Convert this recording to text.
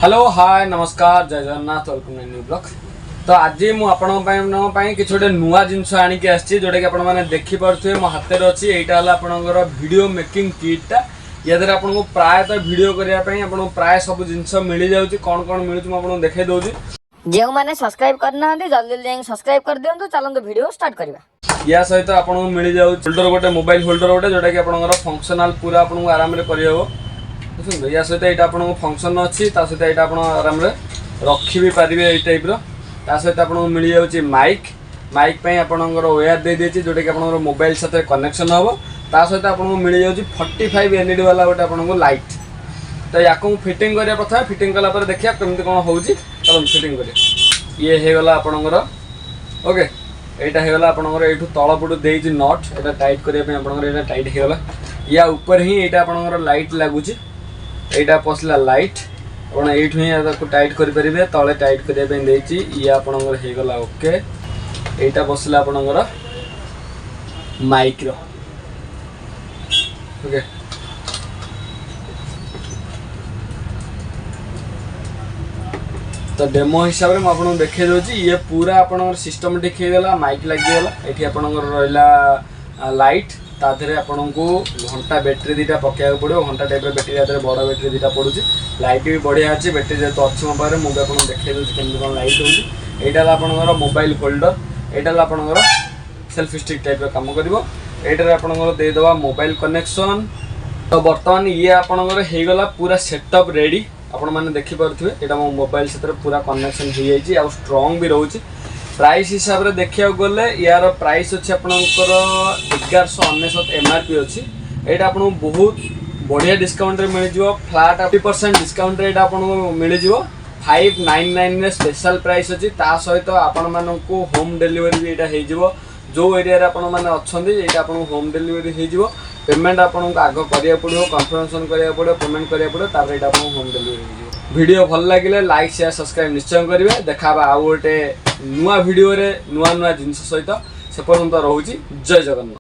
Hello hi नमस्कार जय Jagannath welcome to new blog. तो आज मुझे किसी गोटे नुआ जिनस आणिक आसी जोटा कि आप देखिपे मो हाथ में अच्छी यहाँ आपंकर वीडियो मेकिंग किटा या आपको प्रायतः वीडियो करने प्राय सब जिनस मिल जाऊँगी कौन कौन मिलूँ मुझे देखे दूसरी जो मैंने सब्सक्राइब करना जल्दी जल्दी सब्सक्राइब कर दिंतु चलते वीडियो स्टार्ट करवा। या सहित आपको मिल जाऊँ होल्डर गोटे मोबाइल होल्डर गोटे जोटा कि आप फंक्शनल पूरा आपको आराम से करहब। देखो या सहित यहाँ आपको फंक्शन अच्छी सहित यहाँ आप आराम रखी भी पारे ये टाइप सहित आपको मिल जाऊँगी माइक माइक आपंकर वेयर दे देती जोटा कि आप मोबाइल साथ कनेक्शन हम सहित आपको मिल जाऊँगी 45 LED वाला गोटे आपको लाइट। तो या फिटिंग करा प्रथम फिटिंग कलापर देखिए कमी कौन हो चलो फिटिंग कर ये होगला आपंकर ओके यहाँ होगला आपंकर यू तलपटू दे नट यहाँ टाइट करने टाइट होगला या ऊपर ही यहाँ आपंकर लाइट लगुच यहाँ पसला लाइट आपड़ यू टाइट करेंगे तले टाइट करने ये आपंकर होगला ओके यहाँ बसला आपंकर माइक ओके तो डेमो हिसाब से मुझे देखे दूसरी ये पूरा आप सिस्टमेटिक होगा माइक लगिगला ये आपंकर रहा लाइट ताधे आपन को घंटा बैटेरी दीटा पकड़ा पड़ो घंटा टाइप बैटेरी बड़ बैटेरी दीटा पड़ू लाइट भी बढ़िया अच्छी बैटेरी जेहतु अच्छी मो पाखे मुझे आपको देखे दूसरी कमी कौन लाइट होगी यहाँ आपंकर मोबाइल होल्डर यहाँ आपंकर सेल्फी स्टिक टाइप कम कर यहाँ आपंकर देदेवा मोबाइल कनेक्शन। तो बर्तमान ये आपंकर होगला पूरा सेटअप रेडी आपण मैंने देखिपे यहाँ मो मोबाइल से पूरा कनेक्शन हो जाए स्ट्रंग भी रोचे। प्राइस हिसाब से देखा गले यार प्राइस अच्छे आपंकर 1199 MRP अच्छी यहाँ आपको बहुत बढ़िया डिस्काउंट मिल जाए फ्लाट 50% डिस्काउंट यहाँ आपको मिल जाए 599 स्पेशल प्राइस अच्छी सहित आपण मानू होम डिलीवरी भी यहाँ हो जो एरिया आपण मैंने अच्छा ये आपको होम डिलीवरी हो पेमेंट आपको आग करा पड़ो कन्फर्मेशन करा पड़ो पेमेंट करा पड़ो तापर ये आपको होम डिलीवरी हो। वीडियो भल लगे लाइक शेयर सब्सक्राइब निश्चय करेंगे देखा आउ गोटे नुआ वीडियो नुआ नुआ जिनस सहित से पर्यंत रोचे जय जगन्नाथ।